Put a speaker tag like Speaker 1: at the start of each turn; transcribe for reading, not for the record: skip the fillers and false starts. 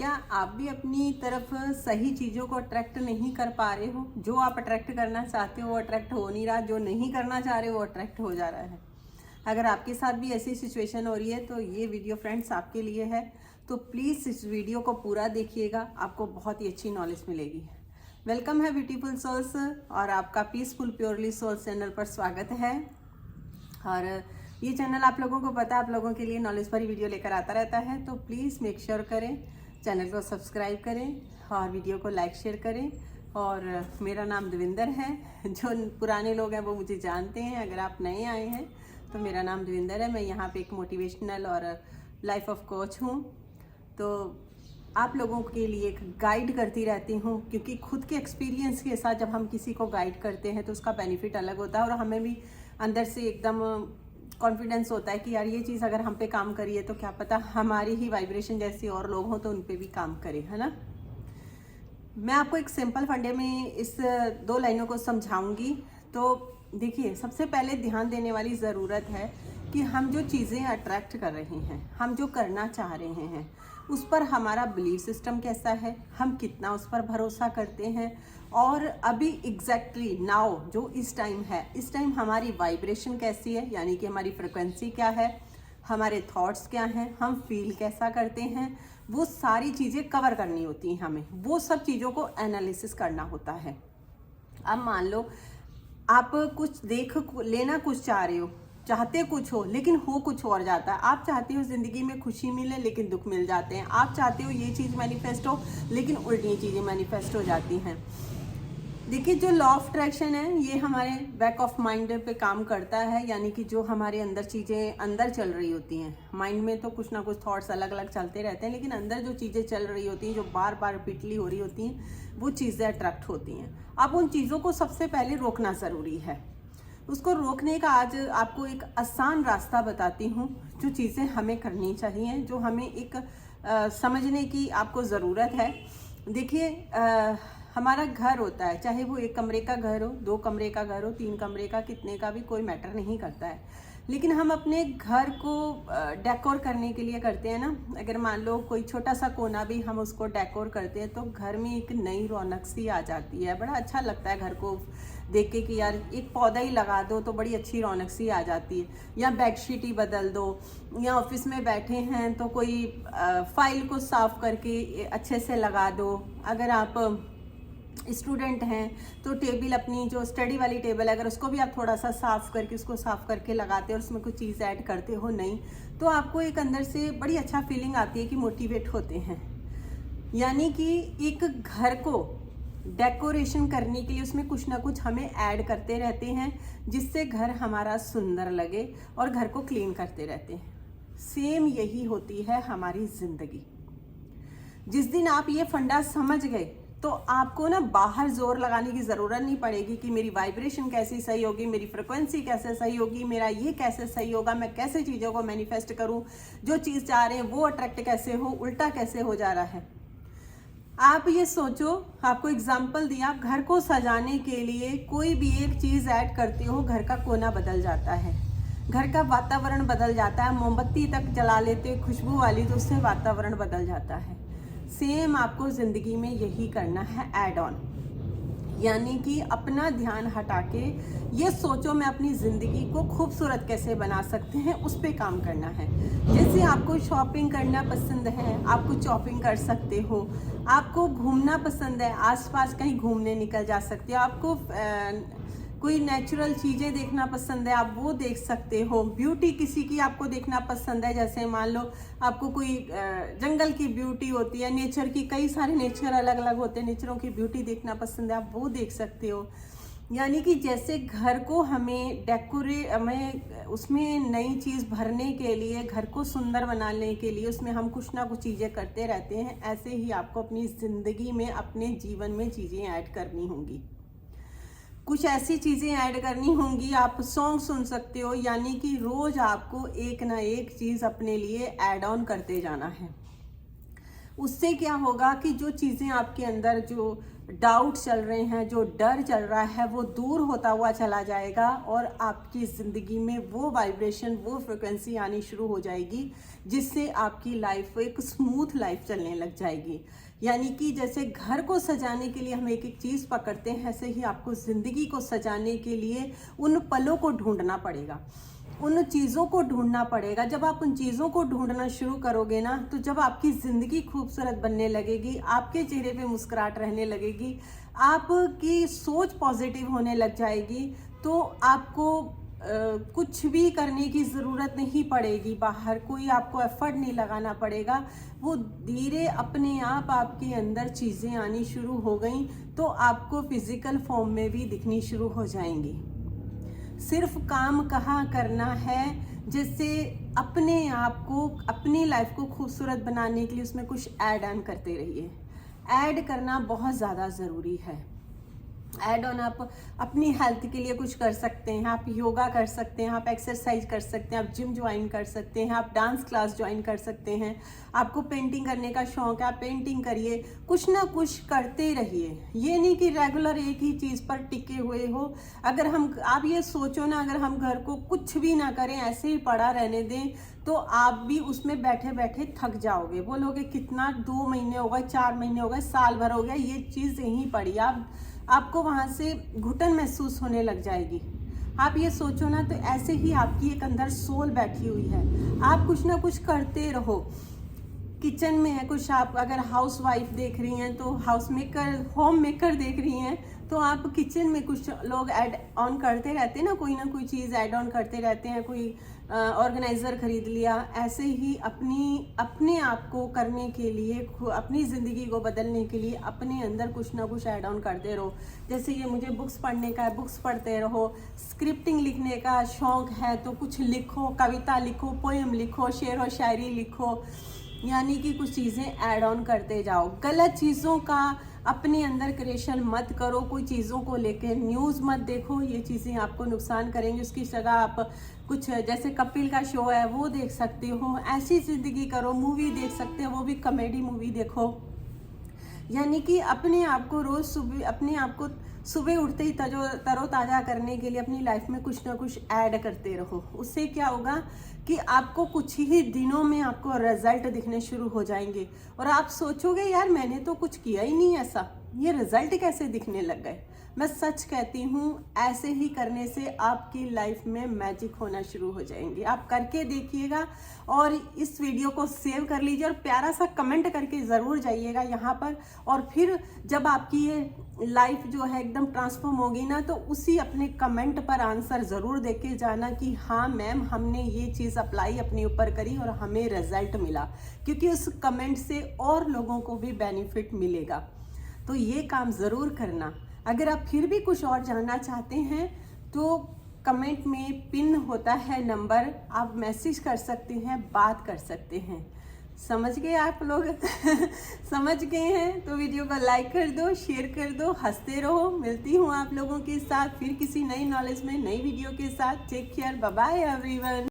Speaker 1: क्या आप भी अपनी तरफ सही चीज़ों को अट्रैक्ट नहीं कर पा रहे हो? जो आप अट्रैक्ट करना चाहते हो वो अट्रैक्ट हो नहीं रहा, जो नहीं करना चाह रहे हो वो अट्रैक्ट हो जा रहा है। अगर आपके साथ भी ऐसी सिचुएशन हो रही है तो ये वीडियो फ्रेंड्स आपके लिए है। तो प्लीज़ इस वीडियो को पूरा देखिएगा, आपको बहुत ही अच्छी नॉलेज मिलेगी। वेलकम है ब्यूटीफुल सोल्स और आपका पीसफुल प्योरली सोल्स चैनल पर स्वागत है। और ये चैनल आप लोगों को पता है, आप लोगों के लिए नॉलेज भरी वीडियो लेकर आता रहता है। तो प्लीज़ मेक श्योर करें, चैनल को सब्सक्राइब करें और वीडियो को लाइक शेयर करें। और मेरा नाम देविंदर है। जो पुराने लोग हैं वो मुझे जानते हैं, अगर आप नए आए हैं तो मेरा नाम देविंदर है। मैं यहाँ पे एक मोटिवेशनल और लाइफ ऑफ कोच हूँ। तो आप लोगों के लिए एक गाइड करती रहती हूँ, क्योंकि खुद के एक्सपीरियंस के साथ जब हम किसी को गाइड करते हैं तो उसका बेनिफिट अलग होता है और हमें भी अंदर से एकदम कॉन्फिडेंस होता है कि यार ये चीज़ अगर हम पे काम करिए तो क्या पता हमारी ही वाइब्रेशन जैसे और लोग हों तो उन पे भी काम करे, है ना। मैं आपको एक सिंपल फंडे में इस 2 लाइनों को समझाऊंगी। तो देखिए, सबसे पहले ध्यान देने वाली ज़रूरत है कि हम जो चीज़ें अट्रैक्ट कर रहे हैं, हम जो करना चाह रहे हैं, उस पर हमारा बिलीफ सिस्टम कैसा है, हम कितना उस पर भरोसा करते हैं। और अभी एग्जैक्टली नाउ जो इस टाइम है, इस टाइम हमारी वाइब्रेशन कैसी है, यानी कि हमारी फ्रिक्वेंसी क्या है, हमारे थॉट्स क्या हैं, हम फील कैसा करते हैं, वो सारी चीज़ें कवर करनी होती हैं। हमें वो सब चीज़ों को एनालिसिस करना होता है। अब मान लो आप कुछ देख लेना कुछ चाह रहे हो, चाहते कुछ हो लेकिन हो कुछ और जाता है। आप चाहते हो ज़िंदगी में खुशी मिले लेकिन दुख मिल जाते हैं। आप चाहते हो ये चीज़ मैनिफेस्ट हो लेकिन उल्टी चीज़ें मैनिफेस्ट हो जाती हैं। देखिए, जो लॉ ऑफ अट्रैक्शन है ये हमारे बैक ऑफ माइंड पे काम करता है, यानी कि जो हमारे अंदर चीज़ें अंदर चल रही होती हैं। माइंड में तो कुछ ना कुछ थॉट्स अलग अलग चलते रहते हैं, लेकिन अंदर जो चीज़ें चल रही होती हैं, जो बार बार रिपीटली हो रही होती हैं, वो चीज़ें अट्रैक्ट होती हैं। अब उन चीज़ों को सबसे पहले रोकना ज़रूरी है। उसको रोकने का आज आपको एक आसान रास्ता बताती हूँ, जो चीज़ें हमें करनी चाहिए, जो हमें एक समझने की आपको ज़रूरत है। देखिए, हमारा घर होता है, चाहे वो 1 कमरे का घर हो, 2 कमरे का घर हो, 3 कमरे का, कितने का भी कोई मैटर नहीं करता है। लेकिन हम अपने घर को डेकोर करने के लिए करते हैं ना। अगर मान लो कोई छोटा सा कोना भी हम उसको डेकोर करते हैं तो घर में एक नई रौनक सी आ जाती है। बड़ा अच्छा लगता है घर को देख के कि यार एक पौधा ही लगा दो तो बड़ी अच्छी रौनक सी आ जाती है, या बेडशीट ही बदल दो, या ऑफिस में बैठे हैं तो कोई फाइल को साफ करके अच्छे से लगा दो। अगर आप स्टूडेंट हैं तो टेबल, अपनी जो स्टडी वाली टेबल है, अगर उसको भी आप थोड़ा सा साफ करके लगाते हो और उसमें कुछ चीज़ ऐड करते हो नहीं, तो आपको एक अंदर से बड़ी अच्छा फीलिंग आती है कि मोटिवेट होते हैं। यानी कि एक घर को डेकोरेशन करने के लिए उसमें कुछ ना कुछ हमें ऐड करते रहते हैं, जिससे घर हमारा सुंदर लगे, और घर को क्लीन करते रहते हैं। सेम यही होती है हमारी ज़िंदगी। जिस दिन आप ये फंडा समझ गए तो आपको ना बाहर जोर लगाने की ज़रूरत नहीं पड़ेगी कि मेरी वाइब्रेशन कैसी सही होगी, मेरी फ्रिक्वेंसी कैसे सही होगी, मेरा ये कैसे सही होगा, मैं कैसे चीज़ों को मैनिफेस्ट करूं, जो चीज़ चाह रहे हैं वो अट्रैक्ट कैसे हो, उल्टा कैसे हो जा रहा है। आप ये सोचो, आपको एग्जाम्पल दिया, आप घर को सजाने के लिए कोई भी एक चीज़ ऐड करते हो, घर का कोना बदल जाता है, घर का वातावरण बदल जाता है। मोमबत्ती तक जला लेते हो खुशबू वाली तो उससे वातावरण बदल जाता है। सेम आपको ज़िंदगी में यही करना है, ऐड ऑन। यानी कि अपना ध्यान हटा के ये सोचो मैं अपनी ज़िंदगी को खूबसूरत कैसे बना सकते हैं, उस पे काम करना है। जैसे आपको शॉपिंग करना पसंद है, आप कुछ शॉपिंग कर सकते हो। आपको घूमना पसंद है, आसपास कहीं घूमने निकल जा सकते हो। आपको कोई नेचुरल चीज़ें देखना पसंद है, आप वो देख सकते हो। ब्यूटी किसी की आपको देखना पसंद है, जैसे मान लो आपको कोई जंगल की ब्यूटी होती है, नेचर की, कई सारे नेचर अलग अलग होते हैं, नेचरों की ब्यूटी देखना पसंद है, आप वो देख सकते हो। यानी कि जैसे घर को हमें उसमें नई चीज़ भरने के लिए, घर को सुंदर बनाने के लिए उसमें हम कुछ ना कुछ चीज़ें करते रहते हैं, ऐसे ही आपको अपनी ज़िंदगी में, अपने जीवन में चीज़ें ऐड करनी होंगी। कुछ ऐसी चीज़ें ऐड करनी होंगी। आप सॉन्ग सुन सकते हो, यानी कि रोज़ आपको एक ना एक चीज़ अपने लिए ऐड ऑन करते जाना है। उससे क्या होगा कि जो चीज़ें आपके अंदर जो डाउट चल रहे हैं, जो डर चल रहा है, वो दूर होता हुआ चला जाएगा और आपकी ज़िंदगी में वो वाइब्रेशन, वो फ्रिक्वेंसी आनी शुरू हो जाएगी, जिससे आपकी लाइफ एक स्मूथ लाइफ चलने लग जाएगी। यानी कि जैसे घर को सजाने के लिए हम एक एक चीज़ पकड़ते हैं, ऐसे ही आपको ज़िंदगी को सजाने के लिए उन पलों को ढूंढना पड़ेगा, उन चीज़ों को ढूंढना पड़ेगा। जब आप उन चीज़ों को ढूंढना शुरू करोगे ना, तो जब आपकी ज़िंदगी खूबसूरत बनने लगेगी, आपके चेहरे पे मुस्कुराहट रहने लगेगी, आपकी सोच पॉजिटिव होने लग जाएगी, तो आपको कुछ भी करने की ज़रूरत नहीं पड़ेगी, बाहर कोई आपको एफर्ट नहीं लगाना पड़ेगा। वो धीरे अपने आप आपके अंदर चीज़ें आनी शुरू हो गई, तो आपको फिज़िकल फॉर्म में भी दिखनी शुरू हो जाएंगी। सिर्फ काम कहाँ करना है, जैसे अपने आप को, अपनी लाइफ को खूबसूरत बनाने के लिए उसमें कुछ ऐड ऑन करते रहिए। ऐड करना बहुत ज़्यादा ज़रूरी है। ऐड ऑन आप अपनी हेल्थ के लिए कुछ कर सकते हैं, आप योगा कर सकते हैं, आप एक्सरसाइज कर सकते हैं, आप जिम ज्वाइन कर सकते हैं, आप डांस क्लास ज्वाइन कर सकते हैं। आपको पेंटिंग करने का शौक है, आप पेंटिंग करिए, कुछ ना कुछ करते रहिए। ये नहीं कि रेगुलर एक ही चीज़ पर टिके हुए हो। अगर हम, आप ये सोचो ना, अगर हम घर को कुछ भी ना करें, ऐसे ही पड़ा रहने दें, तो आप भी उसमें बैठे बैठे थक जाओगे। बोलोगे कितना, 2 महीने हो गए, 4 महीने हो गए, साल भर हो गया, ये चीज़ यहीं पड़ी। आपको वहाँ से घुटन महसूस होने लग जाएगी। आप ये सोचो ना, तो ऐसे ही आपकी एक अंदर सोल बैठी हुई है। आप कुछ ना कुछ करते रहो। किचन में है कुछ, आप अगर हाउस वाइफ देख रही हैं तो हाउस मेकर, होम मेकर देख रही हैं, तो आप किचन में कुछ लोग ऐड ऑन करते रहते हैं ना कोई चीज़ ऐड ऑन करते रहते हैं। कोई ऑर्गेनाइज़र खरीद लिया। ऐसे ही अपने आप को करने के लिए, अपनी ज़िंदगी को बदलने के लिए अपने अंदर कुछ ना कुछ ऐड ऑन करते रहो। जैसे ये मुझे बुक्स पढ़ने का है, बुक्स पढ़ते रहो। स्क्रिप्टिंग लिखने का शौक़ है तो कुछ लिखो, कविता लिखो, पोएम लिखो, शेर व शायरी लिखो। यानी कि कुछ चीज़ें ऐड ऑन करते जाओ। गलत चीज़ों का अपने अंदर क्रिएशन मत करो। कोई चीज़ों को लेकर न्यूज़ मत देखो, ये चीज़ें आपको नुकसान करेंगी। उसकी जगह आप कुछ, जैसे कपिल का शो है वो देख सकते हो। ऐसी ज़िंदगी करो। मूवी देख सकते हो, वो भी कॉमेडी मूवी देखो। यानी कि अपने आप को रोज़ सुबह, अपने आप को सुबह उठते ही तरोताज़ा करने के लिए अपनी लाइफ में कुछ ना कुछ ऐड करते रहो। उससे क्या होगा कि आपको कुछ ही दिनों में आपको रिजल्ट दिखने शुरू हो जाएंगे और आप सोचोगे यार मैंने तो कुछ किया ही नहीं ऐसा, ये रिजल्ट कैसे दिखने लग गए। मैं सच कहती हूँ, ऐसे ही करने से आपकी लाइफ में मैजिक होना शुरू हो जाएंगे। आप करके देखिएगा और इस वीडियो को सेव कर लीजिए और प्यारा सा कमेंट करके ज़रूर जाइएगा यहाँ पर। और फिर जब आपकी ये लाइफ जो है एकदम ट्रांसफॉर्म होगी ना, तो उसी अपने कमेंट पर आंसर ज़रूर दे के जाना कि हाँ मैम, हमने ये चीज़ अप्लाई अपने ऊपर करी और हमें रिजल्ट मिला, क्योंकि उस कमेंट से और लोगों को भी बेनिफिट मिलेगा। तो ये काम ज़रूर करना। अगर आप फिर भी कुछ और जानना चाहते हैं तो कमेंट में पिन होता है नंबर, आप मैसेज कर सकते हैं, बात कर सकते हैं। समझ गए आप लोग? समझ गए हैं तो वीडियो को लाइक कर दो, शेयर कर दो, हंसते रहो। मिलती हूँ आप लोगों के साथ फिर किसी नई नॉलेज में, नई वीडियो के साथ। Take care, bye bye everyone.